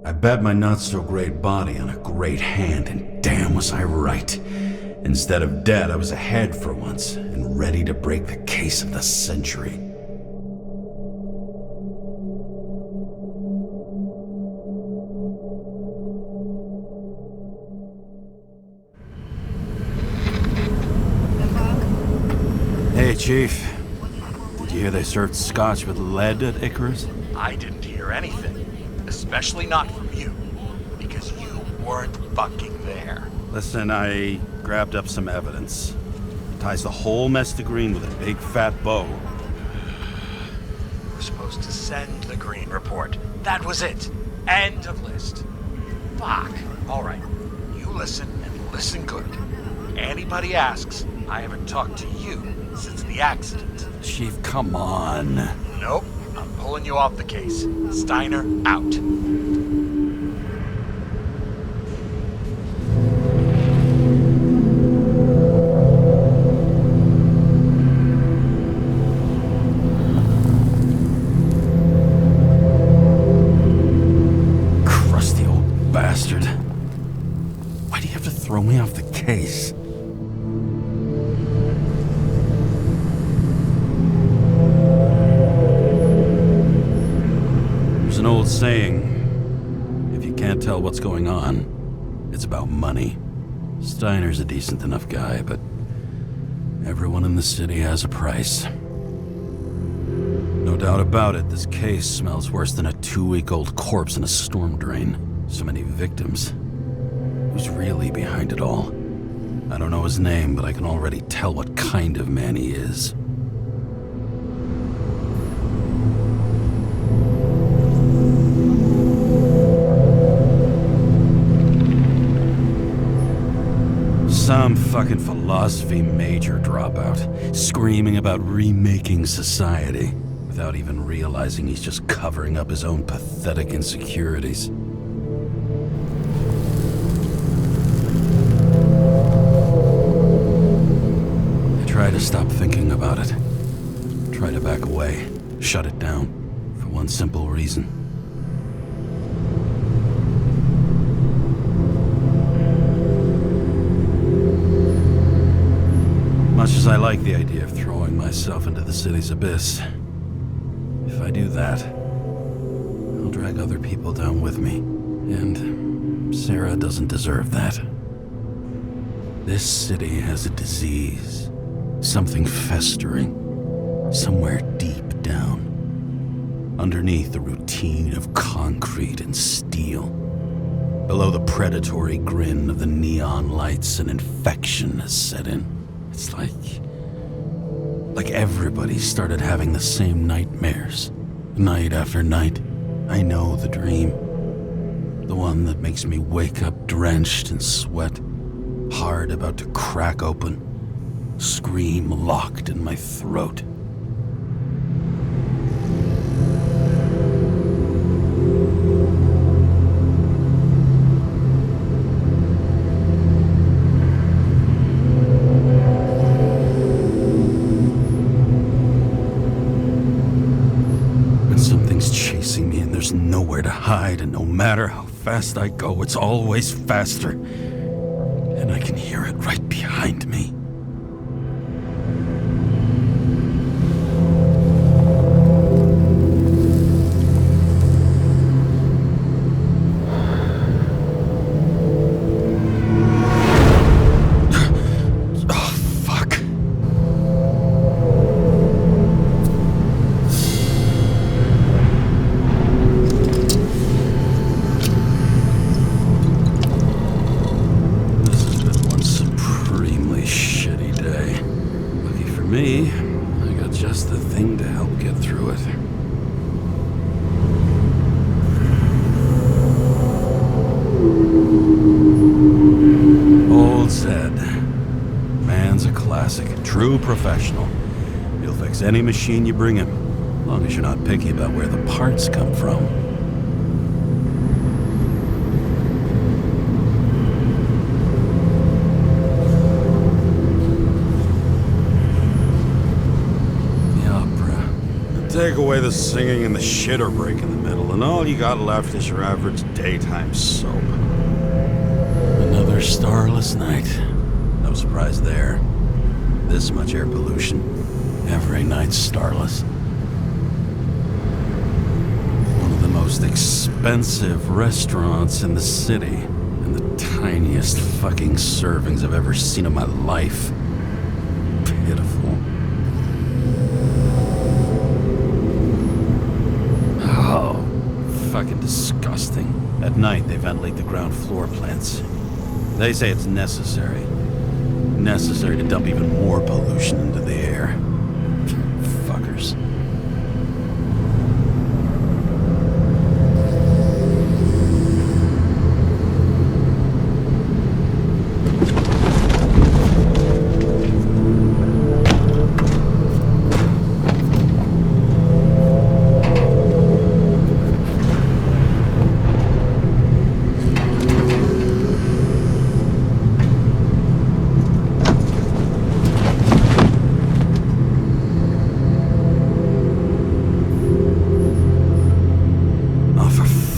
I bet my not-so-great body on a great hand, and damn was I right. Instead of dead, I was ahead for once, and ready to break the case of the century. Hey, Chief. Did you hear they served scotch with lead at Icarus? I didn't hear anything. Especially not from you. Because you weren't fucking there. Listen, I grabbed up some evidence. Ties the whole mess to Green with a big fat bow. We're supposed to send the Green report. That was it. End of list. Fuck. Alright. You listen and listen good. Anybody asks, I haven't talked to you since the accident. Chief, come on. Nope. I'm pulling you off the case. Steiner, out. Crusty old bastard. Why do you have to throw me off the case? An old saying, if you can't tell what's going on, it's about money. Steiner's a decent enough guy, but everyone in the city has a price. No doubt about it, this case smells worse than a 2-week-old corpse in a storm drain. So many victims. Who's really behind it all? I don't know his name, but I can already tell what kind of man he is. Some fucking philosophy major dropout, screaming about remaking society, without even realizing he's just covering up his own pathetic insecurities. I try to stop thinking about it. Try to back away, shut it down, for one simple reason. Much as I like the idea of throwing myself into the city's abyss, if I do that, I'll drag other people down with me, and Sarah doesn't deserve that. This city has a disease, something festering, somewhere deep down, underneath the routine of concrete and steel. Below the predatory grin of the neon lights, an infection has set in. It's like everybody started having the same nightmares, night after night. I know the dream. The one that makes me wake up drenched in sweat, heart about to crack open, scream locked in my throat. There's nowhere to hide, and no matter how fast I go, it's always faster. And I can hear it right behind me. Me, I got just the thing to help get through it. Old said, man's a classic, true professional. He'll fix any machine you bring him, as long as you're not picky about where the parts come from. Take away the singing and the shitter break in the middle, and all you got left is your average daytime soap. Another starless night. No surprise there. This much air pollution. Every night's starless. One of the most expensive restaurants in the city, and the tiniest fucking servings I've ever seen in my life. Pitiful. Oh, fucking disgusting. At night, they ventilate the ground floor plants. They say it's necessary. Necessary to dump even more pollution into the air. Fuckers.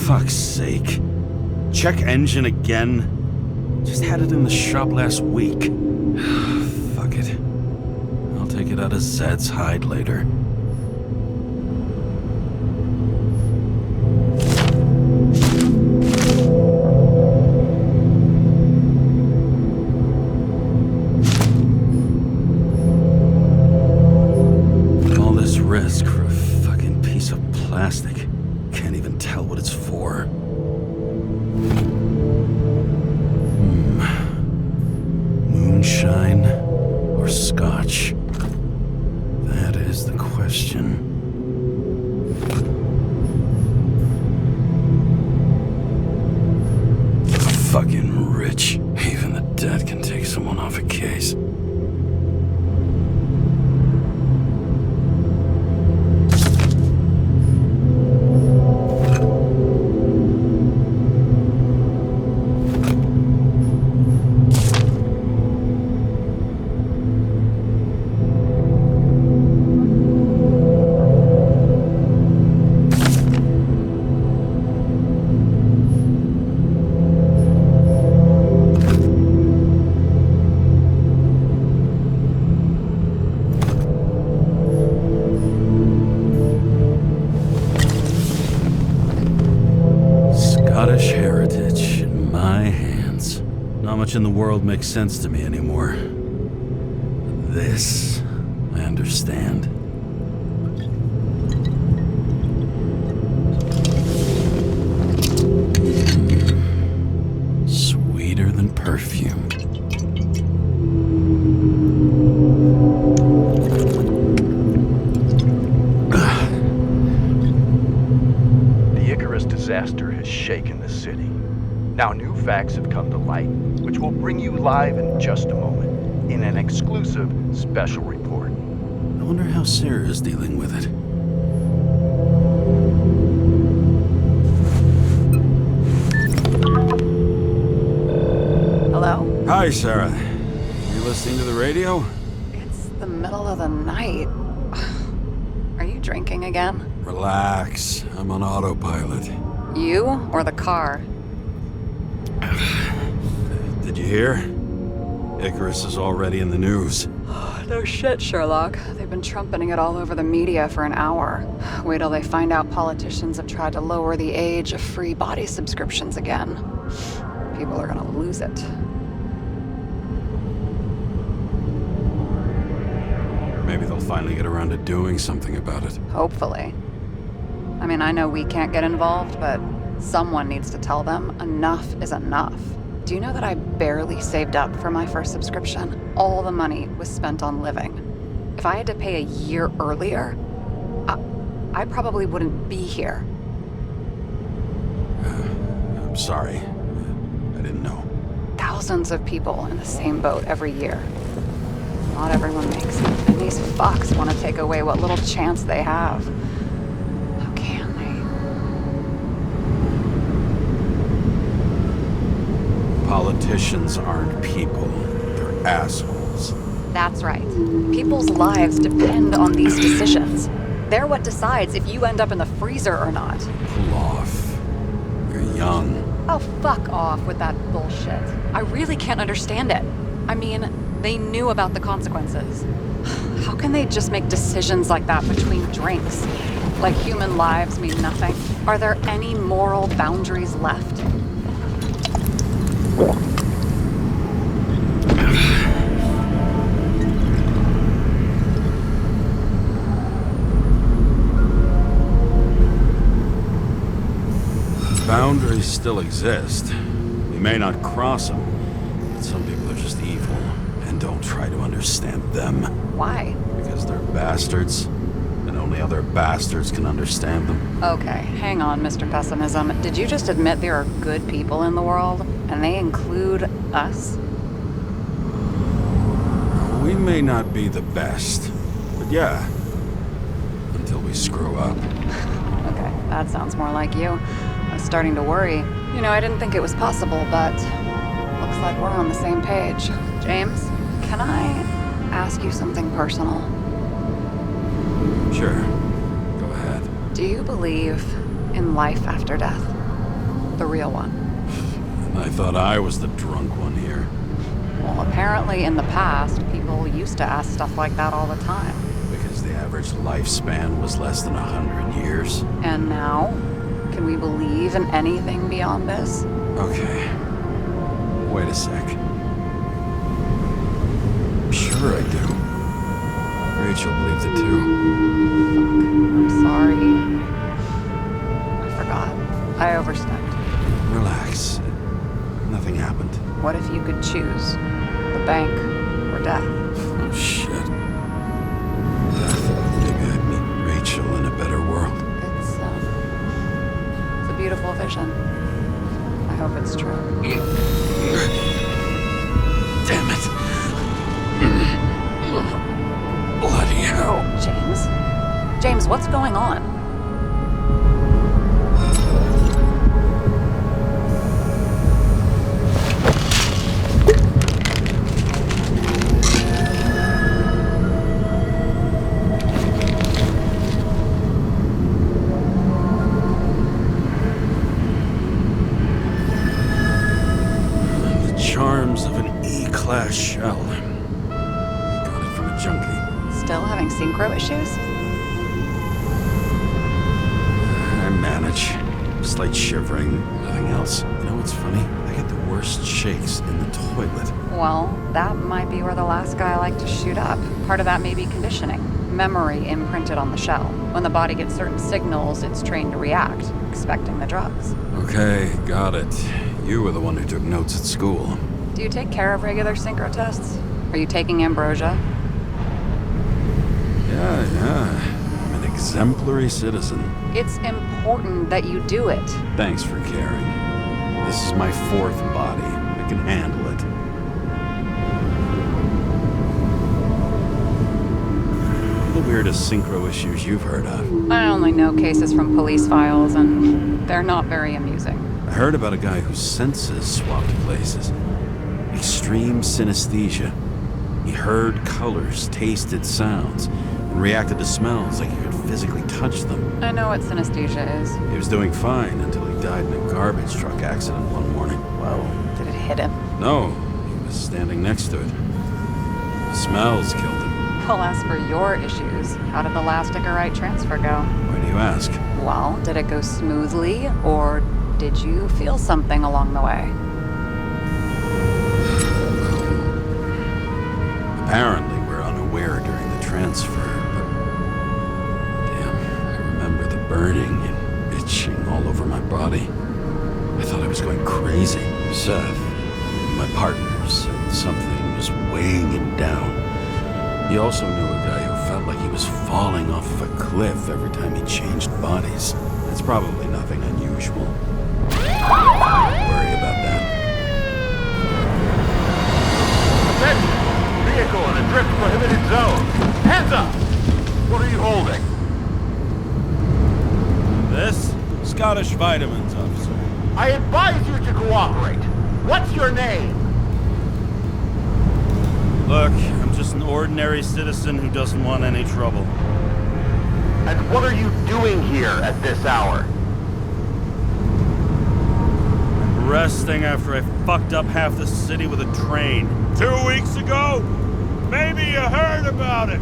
Fuck's sake. Check engine again? Just had it in the shop last week. Fuck it. I'll take it out of Zed's hide later. All this risk for a fucking piece of plastic. Can't even tell what it's for. Moonshine or scotch? That is the question. Fucking rich. Even the dead can take someone off a case. Scottish heritage in my hands. Not much in the world makes sense to me anymore. This, I understand. Sweeter than perfume. Disaster has shaken the city. Now new facts have come to light, which we'll bring you live in just a moment, in an exclusive special report. I wonder how Sarah is dealing with it. Hello? Hi, Sarah. You listening to the radio? It's the middle of the night. Are you drinking again? Relax. I'm on autopilot. You or the car? Did you hear? Icarus is already in the news. No shit, Sherlock. They've been trumpeting it all over the media for an hour. Wait till they find out politicians have tried to lower the age of free body subscriptions again. People are gonna lose it. Maybe they'll finally get around to doing something about it. Hopefully. I mean, I know we can't get involved, but someone needs to tell them enough is enough. Do you know that I barely saved up for my first subscription? All the money was spent on living. If I had to pay a year earlier, I probably wouldn't be here. I'm sorry. I didn't know. Thousands of people in the same boat every year. Not everyone makes it, and these fucks want to take away what little chance they have. How can they? Politicians aren't people. They're assholes. That's right. People's lives depend on these decisions. They're what decides if you end up in the freezer or not. Pull off. You're young. Oh, fuck off with that bullshit. I really can't understand it. I mean, they knew about the consequences. How can they just make decisions like that between drinks? Like human lives mean nothing? Are there any moral boundaries left? Boundaries still exist. We may not cross them, but some people are just evil, and don't try to understand them. Why? Because they're bastards, and only other bastards can understand them. Okay, hang on, Mr. Pessimism. Did you just admit there are good people in the world, and they include us? We may not be the best, but yeah, until we screw up. Okay, that sounds more like you. I was starting to worry. You know, I didn't think it was possible, but looks like we're on the same page. James, can I ask you something personal? Sure, go ahead. Do you believe in life after death? The real one? And I thought I was the drunk one here. Well, apparently in the past, people used to ask stuff like that all the time. Because the average lifespan was less than 100 years. And now? Can we believe in anything beyond this? Okay. Wait a sec. Sure I do. Rachel believes it too. I'm sorry. I forgot. I overstepped. Relax. Nothing happened. What if you could choose? The bank or death? Oh shit. Maybe I'd meet Rachel in a better world. It's a beautiful vision. I hope it's true. Damn it. Bloody hell. James? James, what's going on? The charms of an E-class shell. Got it from a junkie. Still having synchro issues? I manage. Slight shivering, nothing else. You know what's funny? I get the worst shakes in the toilet. Well, that might be where the last guy liked to shoot up. Part of that may be conditioning. Memory imprinted on the shell. When the body gets certain signals, it's trained to react, expecting the drugs. Okay, got it. You were the one who took notes at school. Do you take care of regular synchro tests? Are you taking ambrosia? Yeah. I'm an exemplary citizen. It's important that you do it. Thanks for caring. This is my fourth body. I can handle it. The weirdest synchro issues you've heard of. I only know cases from police files, and they're not very amusing. I heard about a guy whose senses swapped places. Extreme synesthesia. He heard colors, tasted sounds, and reacted to smells like he could physically touch them. I know what synesthesia is. He was doing fine until he died in a garbage truck accident one morning. Whoa, did it hit him? No, he was standing next to it. The smells killed him. Well, as for your issues, how did the last Icarite transfer go? Why do you ask? Well, did it go smoothly, or did you feel something along the way? Apparently, we're unaware during the transfer, but... Damn, I remember the burning and itching all over my body. I thought I was going crazy. Seth, my partner, said something was weighing him down. He also knew a guy who felt like he was falling off of a cliff every time he changed bodies. It's probably nothing unusual. Don't worry about that. Attention! Vehicle in a drift prohibited zone. Hands up! What are you holding? This? Scottish vitamins, officer. I advise you to cooperate. What's your name? Look, I'm just an ordinary citizen who doesn't want any trouble. And what are you doing here at this hour? Resting after I fucked up half the city with a train. 2 weeks ago? Maybe you heard about it.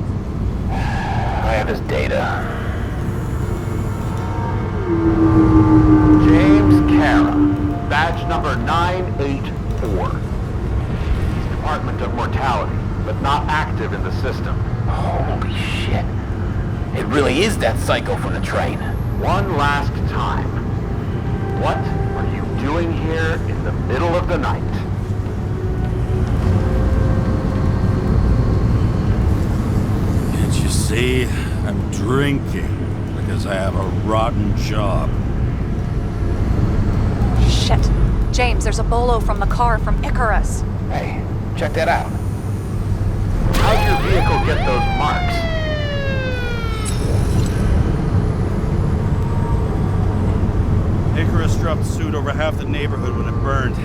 I have his data. James Kara, badge number 984. He's Department of Mortality, but not active in the system. Holy shit. It really is that psycho from the train. One last time. What are you doing here in the middle of the night? Can't you see? I'm drinking because I have a rotten job. Shit. James, there's a bolo from the car from Icarus. Hey, check that out. How'd your vehicle get those marks? Icarus dropped soot over half the neighborhood when it burned.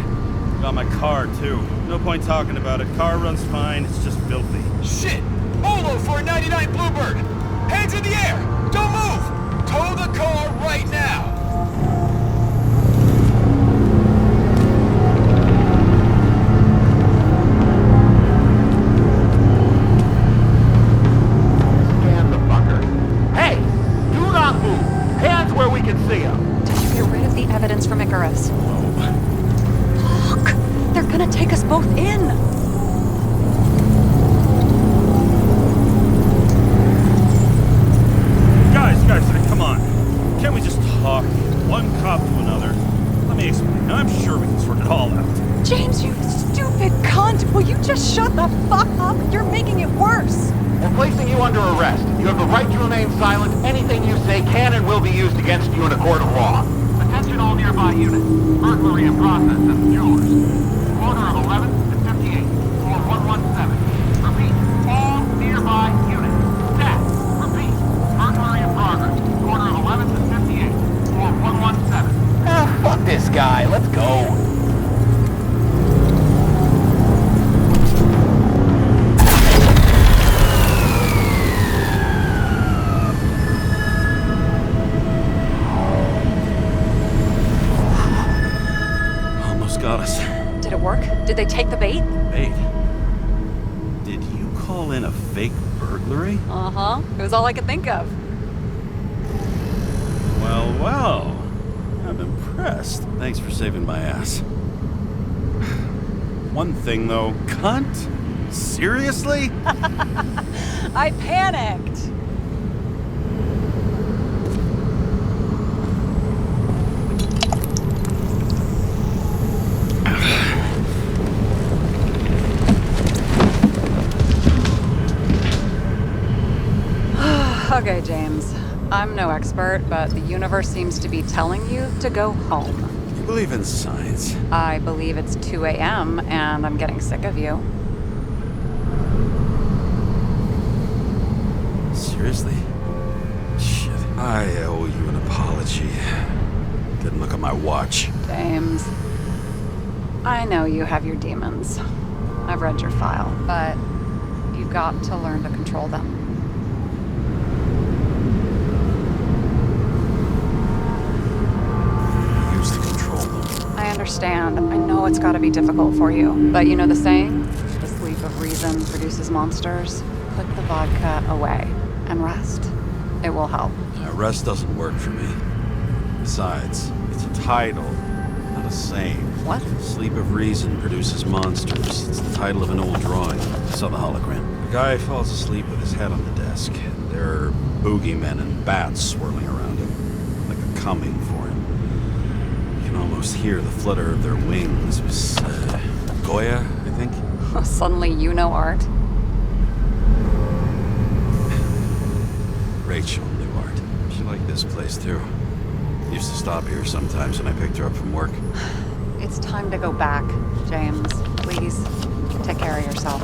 Got my car, too. No point talking about it. Car runs fine, it's just filthy. Shit! Bolo for a 99 Bluebird! Hands in the air! Don't move! Tow the car right now! Scan the fucker. Hey! Do not move! Hands where we can see him! Did you get rid of the evidence from Icarus? Look! They're gonna take us both in! Guys, come on. Can't we just talk? One cop to another. Let me explain. I'm sure we can sort it all out. James, you stupid cunt! Will you just shut the fuck up? You're making it worse! We're placing you under arrest. You have the right to remain silent. Anything you say can and will be used against you in a court of law. Attention all nearby units. Burglary in process at the jewelers. Corner of 11 and 58. Floor 117. Repeat. All nearby units. Stat. Repeat. Burglary in progress. Corner of 11 and 58. Floor 117. Ah, fuck this guy. Let's go. Almost got us. Did it work? Did they take the bait? Wait. Did you call in a fake burglary? Uh-huh. It was all I could think of. Well. I'm impressed. Thanks for saving my ass. One thing, though. Cunt? Seriously? I panicked. Okay, James. I'm no expert, but the universe seems to be telling you to go home. You believe in science? I believe it's 2 a.m. and I'm getting sick of you. Seriously? Shit. I owe you an apology. Didn't look at my watch. James, I know you have your demons. I've read your file, but you've got to learn to control them. Used to control them. I understand. I know it's got to be difficult for you. But you know the saying? The sleep of reason produces monsters. Put the vodka away and rest. It will help. Rest doesn't work for me. Besides, it's a title, not a saying. What? Sleep of Reason produces monsters. It's the title of an old drawing. I saw the hologram. A guy falls asleep with his head on the desk. There are boogeymen and bats swirling around him, like they're coming for him. You can almost hear the flutter of their wings. It was Goya, I think. Suddenly you know art. Rachel knew art. She liked this place too. Used to stop here sometimes when I picked her up from work. It's time to go back, James. Please, take care of yourself.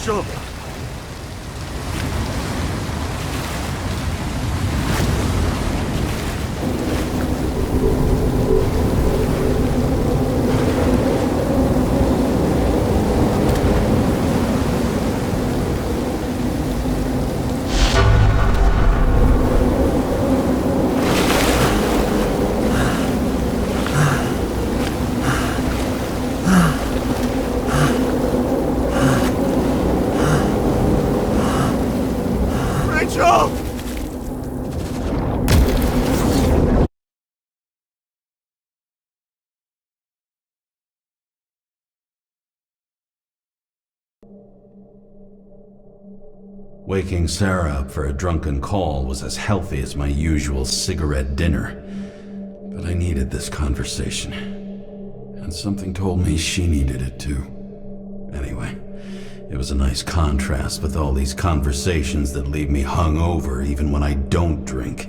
Jump! Rachel! Waking Sarah up for a drunken call was as healthy as my usual cigarette dinner. But I needed this conversation. And something told me she needed it too. Anyway, it was a nice contrast with all these conversations that leave me hungover even when I don't drink.